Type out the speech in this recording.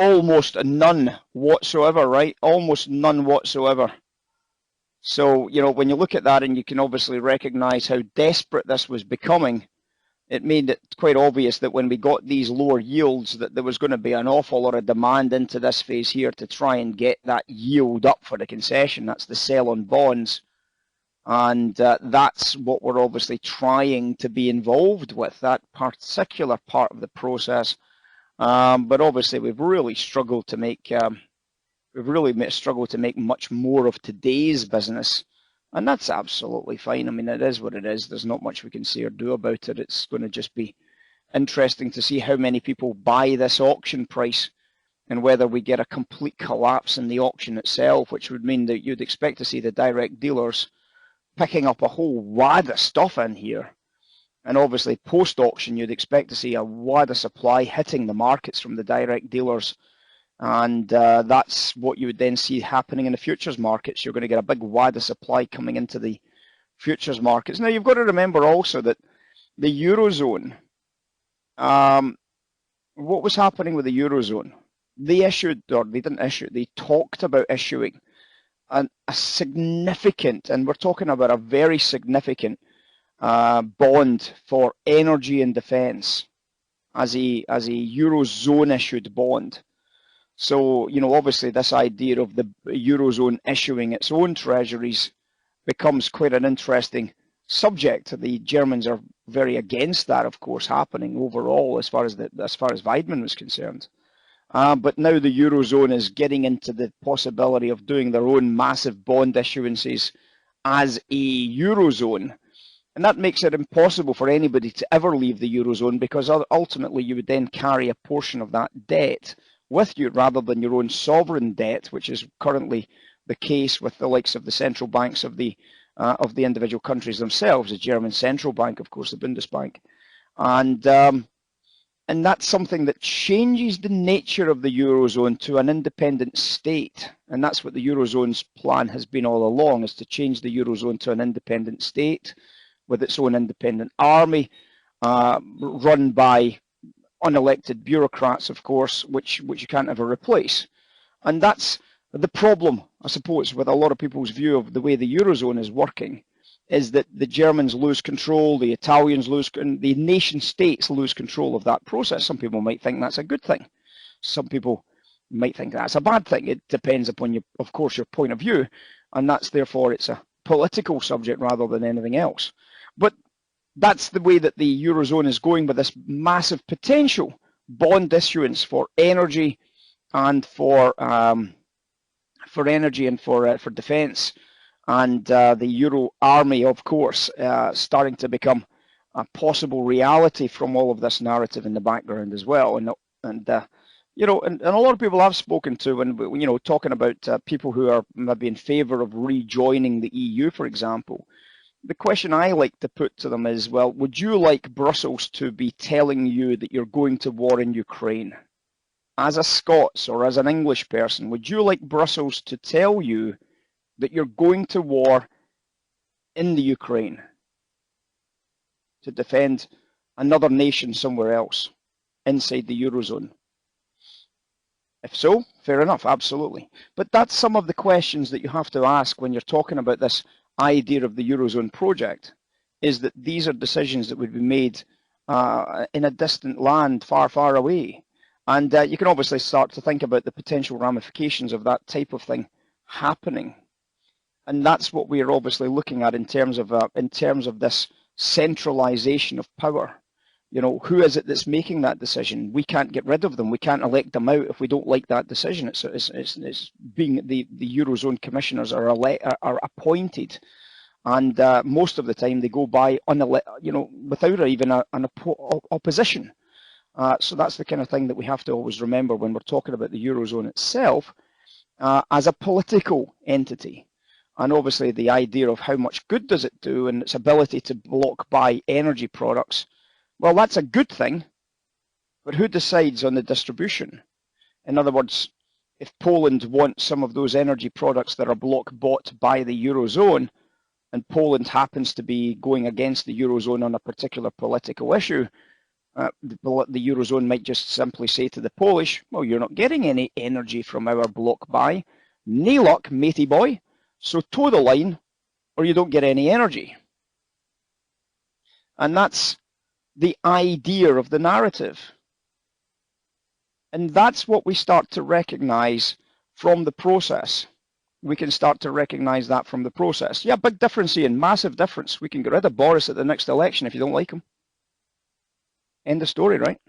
almost none whatsoever, right? Almost none whatsoever. So, when you look at that and you can obviously recognize how desperate this was becoming, it made it quite obvious that when we got these lower yields, that there was going to be an awful lot of demand into this phase here to try and get that yield up for the concession. That's the sell on bonds. And that's what we're obviously trying to be involved with, that particular part of the process. But obviously we've really struggled to make much more of today's business. And that's absolutely fine. I mean, it is what it is. There's not much we can say or do about it. It's going to just be interesting to see how many people buy this auction price and whether we get a complete collapse in the auction itself, which would mean that you'd expect to see the direct dealers picking up a whole wad of stuff in here. And obviously post-auction, you'd expect to see a wad of supply hitting the markets from the direct dealers. And that's what you would then see happening in the futures markets. You're going to get a big wad of supply coming into the futures markets. Now, you've got to remember also that the Eurozone, what was happening with the Eurozone? They issued, or they didn't issue, they talked about issuing a significant, and we're talking about a very significant bond for energy and defence as a Eurozone issued bond. So, obviously this idea of the Eurozone issuing its own treasuries becomes quite an interesting subject. The Germans are very against that, of course, happening overall as far as Weidmann was concerned. But now the Eurozone is getting into the possibility of doing their own massive bond issuances as a Eurozone. And that makes it impossible for anybody to ever leave the Eurozone, because ultimately you would then carry a portion of that debt with you rather than your own sovereign debt, which is currently the case with the likes of the central banks of the individual countries themselves, the German central bank, of course, the Bundesbank. And that's something that changes the nature of the Eurozone to an independent state. And that's what the Eurozone's plan has been all along, is to change the Eurozone to an independent state with its own independent army, run by unelected bureaucrats, of course, which you can't ever replace. And that's the problem, I suppose, with a lot of people's view of the way the Eurozone is working, is that the Germans lose control, the Italians lose, the nation states lose control of that process. Some people might think that's a good thing. Some people might think that's a bad thing. It depends upon, of course, your point of view, and that's therefore it's a political subject rather than anything else. But that's the way that the Eurozone is going, with this massive potential bond issuance for energy and for defence, and the Euro army, of course, starting to become a possible reality from all of this narrative in the background as well. And a lot of people I've spoken to, when talking about people who are maybe in favour of rejoining the EU, for example. The question I like to put to them is, well, would you like Brussels to be telling you that you're going to war in Ukraine? As a Scots or as an English person, would you like Brussels to tell you that you're going to war in the Ukraine to defend another nation somewhere else inside the Eurozone? If so, fair enough, absolutely. But that's some of the questions that you have to ask when you're talking about this idea of the Eurozone project, is that these are decisions that would be made in a distant land far, far away. And you can obviously start to think about the potential ramifications of that type of thing happening. And that's what we are obviously looking at in terms of this centralization of power. Who is it that's making that decision? We can't get rid of them. We can't elect them out if we don't like that decision. It's being the Eurozone commissioners are appointed, and most of the time they go by without even an opposition. So that's the kind of thing that we have to always remember when we're talking about the Eurozone itself as a political entity. And obviously the idea of how much good does it do and its ability to block buy energy products. Well, that's a good thing, but who decides on the distribution? In other words, if Poland wants some of those energy products that are block bought by the Eurozone, and Poland happens to be going against the Eurozone on a particular political issue, The Eurozone might just simply say to the Polish, well, you're not getting any energy from our block buy. Nae luck, matey boy. So toe the line or you don't get any energy. And that's the idea of the narrative. And that's what we start to recognize from the process. We can start to recognize that from the process. Yeah, big difference, Ian, massive difference. We can get rid of Boris at the next election if you don't like him. End of story, right?